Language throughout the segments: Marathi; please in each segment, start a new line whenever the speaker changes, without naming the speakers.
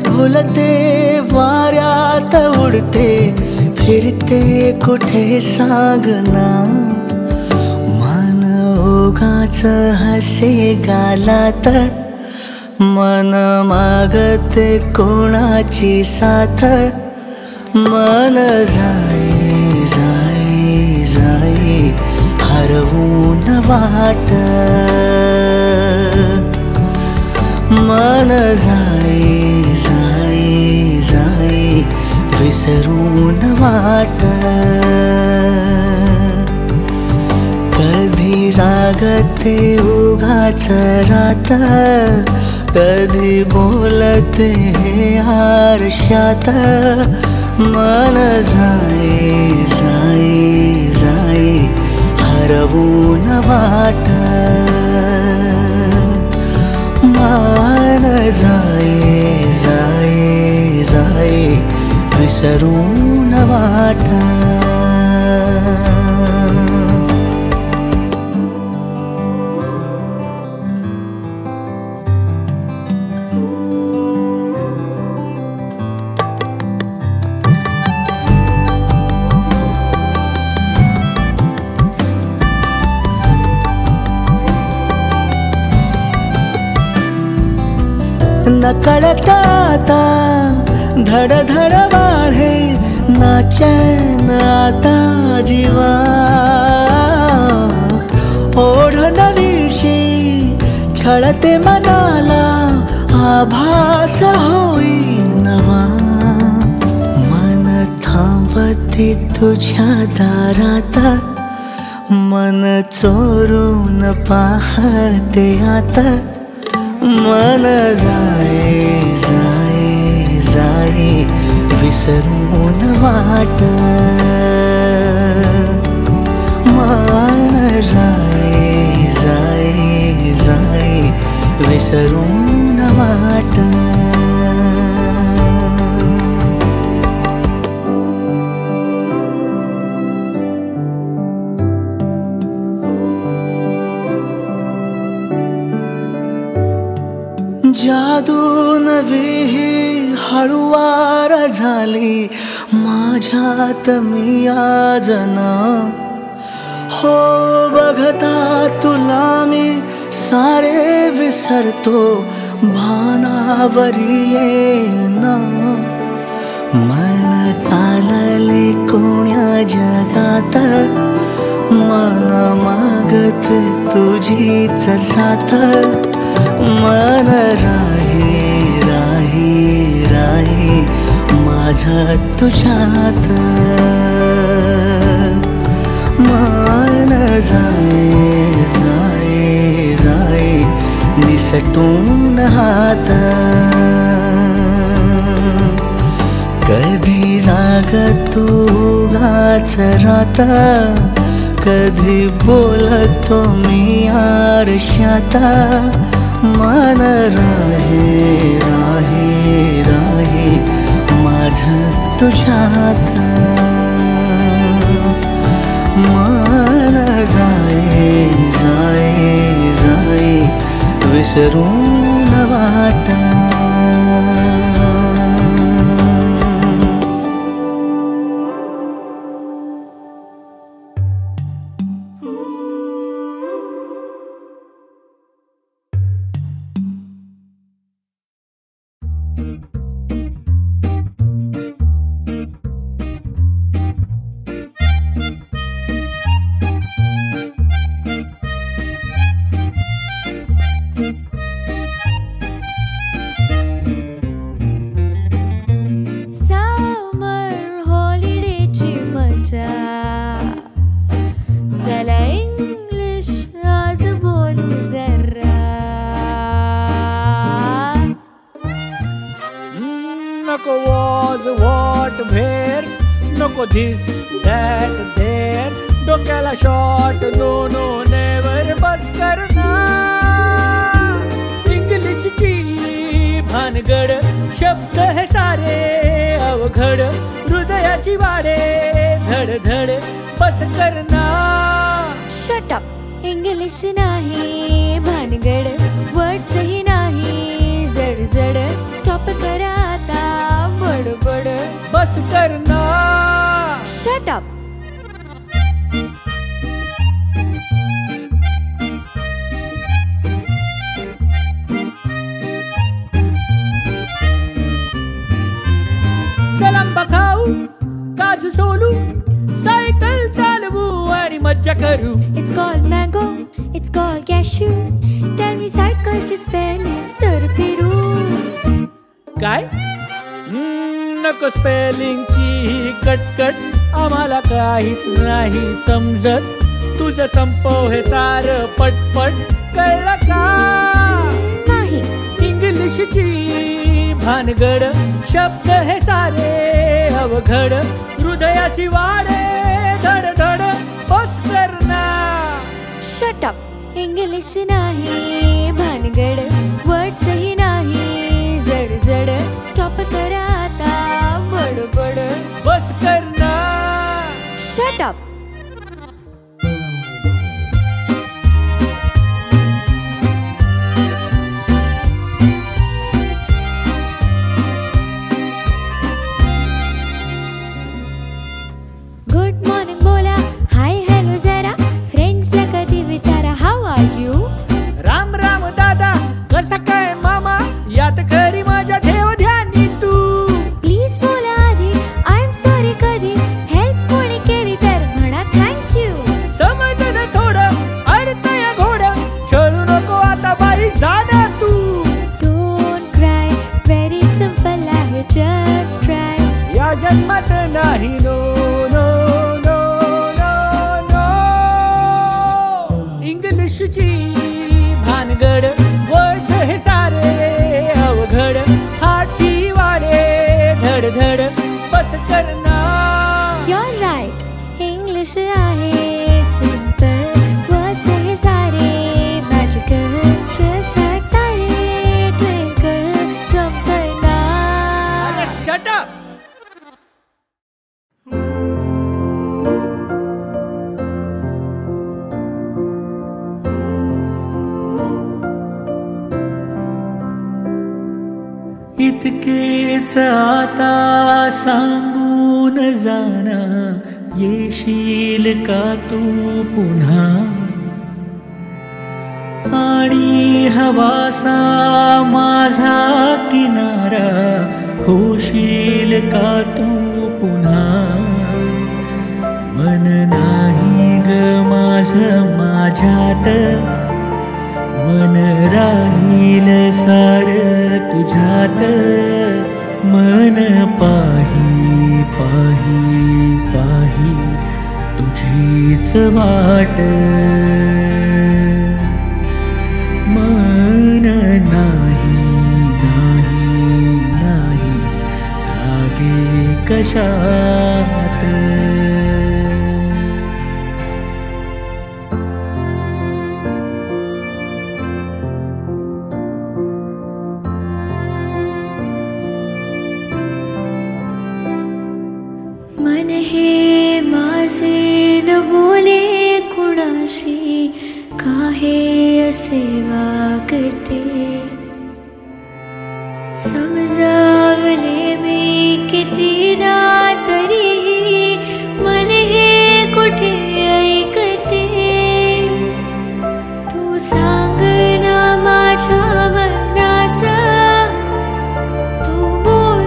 फुलते वाऱ्यात उडते फिरते कुठे सांगना मन ओघाच हसे गालात मन मागते कोणाची साथ मन जाई जाई जाई हरवून वाट मन जाई जाई जाई विसरून वाट कधी जागते उगाच रात कधी बोलते आरशात मन जाई जाई जाई हरवून वाट मन जाई जाई जाई विसरून वाट नकळत आता धड धड वाढे नाचन आता जीवा ओढ नवीशी छळते मनाला आभास होई नवा मन थांबते तुझ्या दारात मन चोरून पाहते आता मन जाई जाई जाई विसरून वाट मन जाई जाई जाई विसरून वाट जादू नवी हळुवार झाली माझ्यात मी आज ना हो बघता तुला मी सारे विसरतो भानावरी येना मन चालले कोण्या जगात मन मागत तुझीच साथ मन राही राही राही माझा तुझ्यात मन जाई जाई जाई निसटून हात कधी जागतो उगाच रात कधी बोलतो मी आरशात मन राही राही राही माझं तुझ्यात मन जाई जाई जाई विसरून वाट
नको धिस दॅट देर, डोक्याला शॉट नो नो नेवर, बस करना इंग्लिशची भानगड, शब्द हे सारे अवघड, हृदयाची वाडे धड धड, बस करना.
Shut up. इंग्लिश नाही भानगड, वर्ड्स ही नाही जड जड, स्टॉप करा आता बडबड,
बस करना.
Shut up.
चलांबा खाऊ, काजू सोलू, सायकल चालवू आणि मज्जा करू.
It's called mango, it's called cashew. Tell me cycle ची spelling तर फिरू.
काय नको स्पेलिंगची कटकट, आम्हाला काहीच नाही समजत, तुझं संपव हे सार पटपट, कळलं का
नाही.
इंग्लिशची भानगड, शब्द हे सारे अवघड, हृदयाची वाडे धड धड, बस करना.
Shut up. इंग्लिश नाही भानगड, वर्ड्स ही नाही जड जड, स्टॉप करा आता बडबड,
बस करना.
Shut up. गुड मॉर्निंग बोला, हाय हॅलो जरा, फ्रेंड्सला कधी विचारा how are you.
Ram Ram दादा, कसा काय मामा, यात खरी माझ्या ठेव ध्यानी तू.
प्लीज बोला आधी, आय एम सॉरी कधी हेल्प कोणी केली तर म्हणा थँक्यू.
समजलं थोडं अडतया घोडं, छळू नको आता बाई जाना तू.
डोंट क्राय, व्हेरी सिम्पल आहे, जस्ट ट्राय.
या जन्मात नाही no no no no no. इंग्लिशची भानगड, वर्ड हे सारे अवघड, हाची वाडे धड धड, बस करना.
You're right, इंग्लिश आहे सिम्पल, वर्ड्स हे सारे मॅजिकल, जस्ट लाईक तारे ट्विंकल, संपना.
Shut up. इतकेच आता सांगून जाना, येशील का तू पुन्हा, आणि हवासा माझा किनारा, होशील का तू पुन्हा. मन नाही ग माझं माझ्यात, मन राहील सार तुझ्यात, मन पाही पाही पाही तुझीच वाट. मन नाही नाही नाही लागे कशात.
मन हे माझे न बोले कुणाशी, काहे असे वागते, समजावले मी कितीदा तरीही, मन हे कुठे ऐकते. तू सांग ना माझ्या मनास, तू बोल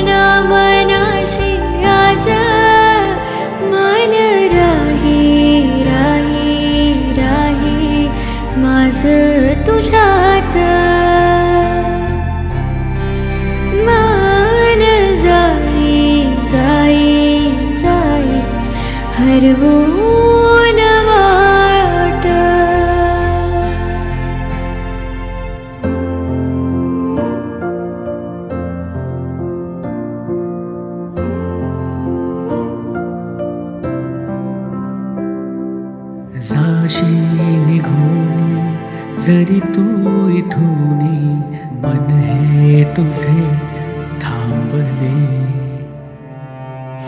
ना मनाशी आज, मन राही राही राही माझं तुझ्यात. मन जाई जाई जाई हरवून वाट.
निघोनी जरी तू इथूनी मन हे तुझे थांबले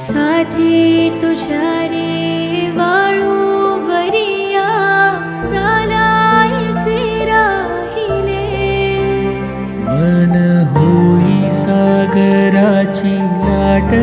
साथी तुझ्या रे वाळूवरिया चालायचे राहिले
मन होई सागराची लाट